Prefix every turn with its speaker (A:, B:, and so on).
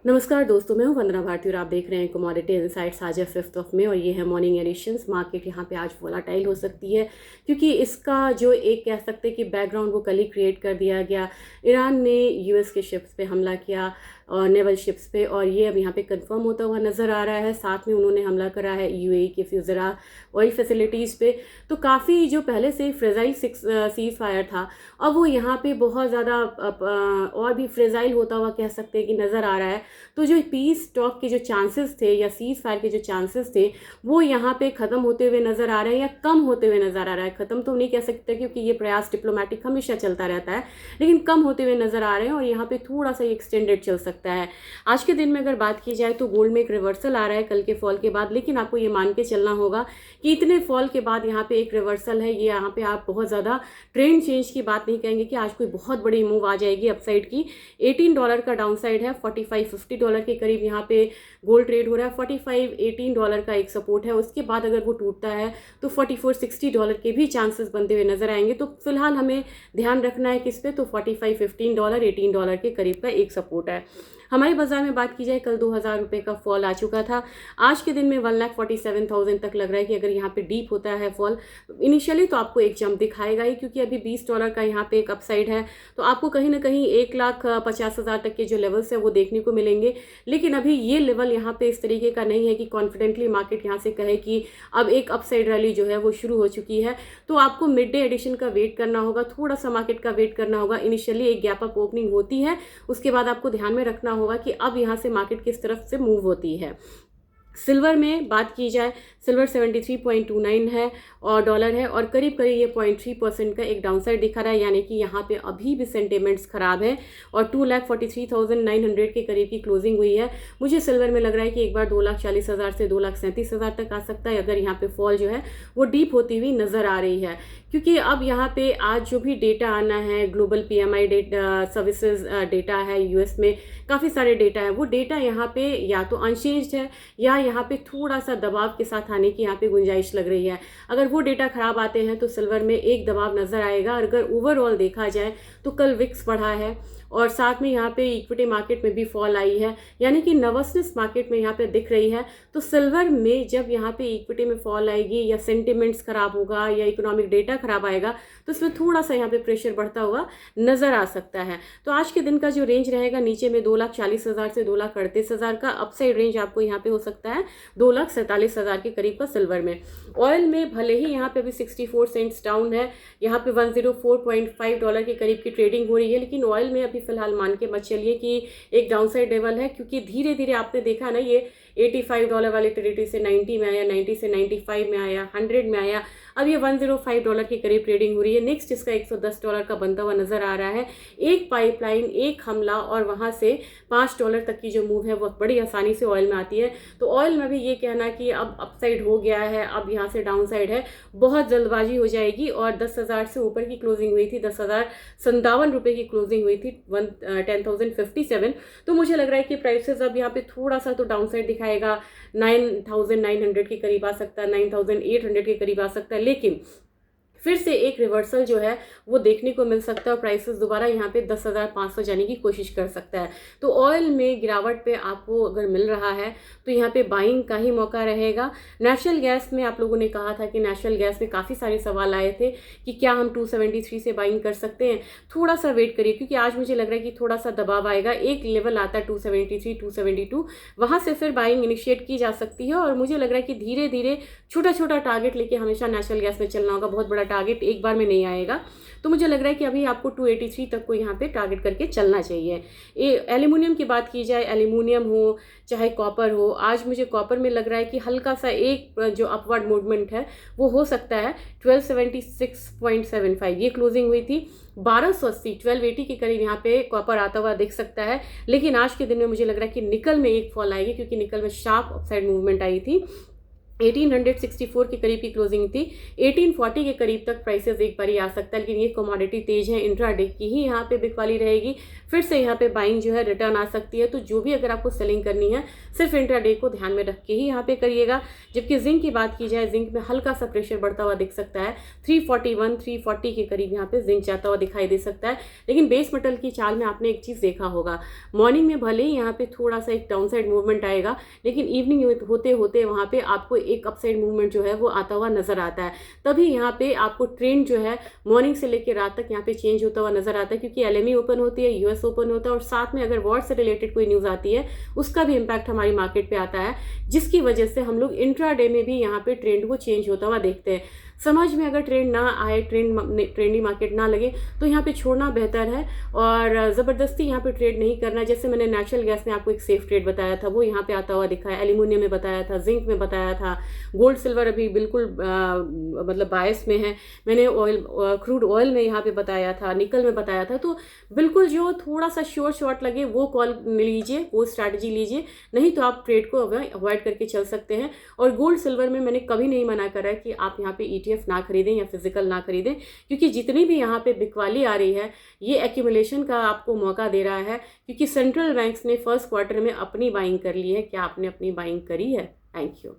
A: नमस्कार दोस्तों, मैं हूं वंदना भारती और आप देख रहे हैं कमोडिटी इनसाइट्स। आज है 5 मई और ये है मॉर्निंग एडिशंस। मार्केट यहां पे आज वोलाटाइल हो सकती है क्योंकि इसका जो एक कह सकते हैं कि बैकग्राउंड वो कल ही क्रिएट कर दिया गया। ईरान ने यूएस के शिप्स पे हमला किया और नेवल शिप्स पे, और ये अब यहाँ पे कंफर्म होता हुआ नज़र आ रहा है। साथ में उन्होंने हमला करा है यूएई के फ्यूजरा ऑयल फैसिलिटीज़ पे। तो काफ़ी जो पहले से फ्रेजाइल सीज फायर था, अब वो यहाँ पे बहुत ज़्यादा और भी फ्रेजाइल होता हुआ कह सकते हैं कि नज़र आ रहा है। तो जो पीस टॉक के जो चांसेस थे या सीज फायर के जो चांसेस थे वो यहाँ पे ख़त्म होते हुए नज़र आ रहे हैं या कम होते हुए नज़र आ रहा है। ख़त्म तो नहीं कह सकते क्योंकि ये प्रयास डिप्लोमेटिक हमेशा चलता रहता है, लेकिन कम होते हुए नज़र आ रहे हैं और यहाँ पे थोड़ा सा एक्सटेंडेड चल सकता है। आज के दिन में अगर बात की जाए तो गोल्ड में एक रिवर्सल आ रहा है कल के फॉल के बाद, लेकिन आपको ये मान के चलना होगा कि इतने फॉल के बाद यहाँ पे एक रिवर्सल है। ये यहाँ पे आप बहुत ज़्यादा ट्रेंड चेंज की बात नहीं कहेंगे कि आज कोई बहुत बड़ी मूव आ जाएगी अपसाइड की। $18 का डाउनसाइड है, $45-50 के करीब यहाँ पे गोल्ड ट्रेड हो रहा है। $45-18 का एक सपोर्ट है, उसके बाद अगर वो टूटता है तो $44-60 के भी चांसेस बनते हुए नजर आएंगे। तो फिलहाल हमें ध्यान रखना है किस पे, तो $45-15 $18 के करीब का एक सपोर्ट है। हमारे बाजार में बात की जाए, कल 2000 रुपये का फॉल आ चुका था। आज के दिन में 1,47,000 तक लग रहा है कि अगर यहाँ पे डीप होता है फॉल इनिशियली तो आपको एक जंप दिखाएगा ही, क्योंकि अभी $20 का यहाँ पे एक अपसाइड है। तो आपको कहीं ना कहीं 1,50,000 तक के जो लेवल्स है वो देखने को मिलेंगे। लेकिन अभी ये लेवल यहाँ पे इस तरीके का नहीं है कि कॉन्फिडेंटली मार्केट यहाँ से कहे कि अब एक अपसाइड रैली जो है वो शुरू हो चुकी है। तो आपको मिड डे एडिशन का वेट करना होगा, थोड़ा सा मार्केट का वेट करना होगा। इनिशियली एक गैप अप ओपनिंग होती है, उसके बाद आपको ध्यान में रखना होगा कि अब यहाँ से मार्केट किस तरफ से मूव होती है। सिल्वर में बात की जाए, सिल्वर 73.29 है और डॉलर है, और करीब करीब ये 0.3% का एक डाउनसाइड दिखा रहा है, यानी कि यहाँ पे अभी भी सेंटिमेंट्स खराब है और 2,43,900 के करीब की क्लोजिंग हुई है। मुझे सिल्वर में लग रहा है कि एक बार 2,40,000 से 2,37,000 तक आ सकता है अगर यहाँ पे फॉल जो है वो डीप होती हुई नजर आ रही है। क्योंकि अब यहाँ पे आज जो भी डेटा आना है, global PMI data, services data है, यूएस में काफ़ी सारे डेटा है, वो डेटा यहाँ पे या तो अनचेंज्ड है या यहाँ पे थोड़ा सा दबाव के साथ आने की यहाँ पे गुंजाइश लग रही है। अगर वो डेटा खराब आते हैं तो सिल्वर में एक दबाव नजर आएगा। अगर ओवरऑल देखा जाए तो कल विक्स बढ़ा है और साथ में यहाँ पे इक्विटी मार्केट में भी फॉल आई है, यानी कि नर्वसनेस मार्केट में यहाँ पे दिख रही है। तो सिल्वर में जब यहाँ पे इक्विटी में फॉल आएगी या सेंटिमेंट्स खराब होगा या इकोनॉमिक डेटा खराब आएगा तो इसमें थोड़ा सा यहाँ पे प्रेशर बढ़ता हुआ नजर आ सकता है। तो आज के दिन का जो रेंज रहेगा नीचे में 2,40,000 से 2,38,000 का, अपसाइड रेंज आपको यहाँ पे हो सकता है 2,47,000 के करीब का सिल्वर में। ऑयल में भले ही यहाँ पे अभी 64 सेंट्स डाउन है, यहाँ पे $104.5 के करीब की ट्रेडिंग हो रही है, लेकिन ऑयल में अभी फिलहाल मान के मत चलिए कि एक डाउनसाइड लेवल है, क्योंकि धीरे धीरे आपने देखा ना, ये $85 वाले टेरिटरी से 90 में आया, 90 से 95 में आया, 100 में आया, अब ये $105 के करीब ट्रेडिंग हो रही है। नेक्स्ट इसका $110 का बनता हुआ नजर आ रहा है। एक पाइपलाइन, एक हमला और वहां से $5 तक की जो मूव है वो बड़ी आसानी से ऑयल में आती है। तो ऑयल में भी ये कहना कि अब अपसाइड हो गया है, अब यहाँ से डाउनसाइड है, बहुत जल्दबाजी हो जाएगी। और 10,000 से ऊपर की क्लोजिंग हुई थी, 10,057 रुपये की क्लोजिंग हुई थी, 10,057। तो मुझे लग रहा है कि प्राइसेस अब यहाँ पे थोड़ा सा तो डाउनसाइड दिखाएगा, 9,900 के करीब आ सकता है, 9,800 के करीब आ सकता है, लेकिन फिर से एक रिवर्सल जो है वो देखने को मिल सकता है और प्राइसेस दोबारा यहाँ पे 10,500 जाने की कोशिश कर सकता है। तो ऑयल में गिरावट पे आपको अगर मिल रहा है तो यहाँ पे बाइंग का ही मौका रहेगा। नेचुरल गैस में आप लोगों ने कहा था कि नेचुरल गैस में काफ़ी सारे सवाल आए थे कि क्या हम 273 से बाइंग कर सकते हैं। थोड़ा सा वेट करिए, क्योंकि आज मुझे लग रहा है कि थोड़ा सा दबाव आएगा, एक लेवल आता है 273 272, वहाँ से फिर बाइंग इनिशिएट की जा सकती है। और मुझे लग रहा है कि धीरे धीरे छोटा छोटा टारगेट लेके हमेशा नेचुरल गैस में चलना होगा, बहुत बड़ा टारगेट एक बार में नहीं आएगा। तो मुझे लग रहा है कि अभी आपको 283 तक को यहाँ पे टारगेट करके चलना चाहिए। एल्यूमिनियम की बात की जाए, एल्यूमिनियम हो चाहे कॉपर हो, आज मुझे कॉपर में लग रहा है कि हल्का सा एक जो अपवर्ड मूवमेंट है वो हो सकता है। 1276.75 ये क्लोजिंग हुई थी, 1280 1280 के करीब यहाँ पे कॉपर आता हुआ दिख सकता है। लेकिन आज के दिन में मुझे लग रहा है कि निकल में एक फॉल आएगी, क्योंकि निकल में शार्प अपसाइड मूवमेंट आई थी। 1864 के करीब की क्लोजिंग थी, 1840 के करीब तक प्राइसेस एक बार ही आ सकता है, लेकिन ये कमोडिटी तेज है, इंट्राडे की ही यहाँ पे बिक वाली रहेगी, फिर से यहाँ पे बाइंग जो है रिटर्न आ सकती है। तो जो भी अगर आपको सेलिंग करनी है सिर्फ इंट्राडे को ध्यान में रख के ही यहाँ पे करिएगा। जबकि जिंक की बात की जाए, जिंक में हल्का सा प्रेशर बढ़ता हुआ दिख सकता है, 341 340 के करीब यहाँ पे जिंक जाता हुआ दिखाई दे सकता है। लेकिन बेस मेटल की चाल में आपने एक चीज़ देखा होगा, मॉर्निंग में भले ही यहाँ पे थोड़ा सा एक डाउन साइड मूवमेंट आएगा, लेकिन इवनिंग होते होते वहाँ पे आपको एक अपसाइड मूवमेंट जो है वो आता हुआ नजर आता है। तभी यहाँ पे आपको ट्रेंड जो है मॉर्निंग से लेकर रात तक यहाँ पे चेंज होता हुआ नजर आता है, क्योंकि एलएमई ओपन होती है, यूएस ओपन होता है, और साथ में अगर वॉर से रिलेटेड कोई न्यूज आती है उसका भी इम्पैक्ट हमारी मार्केट पे आता है, जिसकी वजह से हम लोग इंट्राडे में भी यहाँ पे ट्रेंड को चेंज होता हुआ देखते हैं। समझ में अगर ट्रेंड ना आए, ट्रेंडी मार्केट ना लगे, तो यहाँ पे छोड़ना बेहतर है और ज़बरदस्ती यहाँ पे ट्रेड नहीं करना। जैसे मैंने नेचुरल गैस में आपको एक सेफ ट्रेड बताया था, वो यहाँ पे आता हुआ दिखा है, एल्यूमिनियम में बताया था, जिंक में बताया था, गोल्ड सिल्वर अभी बिल्कुल मतलब बायस में है, मैंने ऑयल क्रूड ऑयल में यहाँ पे बताया था, निकल में बताया था। तो बिल्कुल जो थोड़ा सा शॉर्ट लगे वो कॉल लीजिए, वो स्ट्रैटेजी लीजिए, नहीं तो आप ट्रेड को अवॉइड करके चल सकते हैं। और गोल्ड सिल्वर में मैंने कभी नहीं मना करा है कि आप यहाँ पे ETF ना खरीदें या फिजिकल ना खरीदें, क्योंकि जितनी भी यहाँ पे बिकवाली आ रही है ये एक्यूमुलेशन का आपको मौका दे रहा है, क्योंकि सेंट्रल बैंक्स ने फर्स्ट क्वार्टर में अपनी बाइंग कर ली है। क्या आपने अपनी बाइंग करी है? Thank you.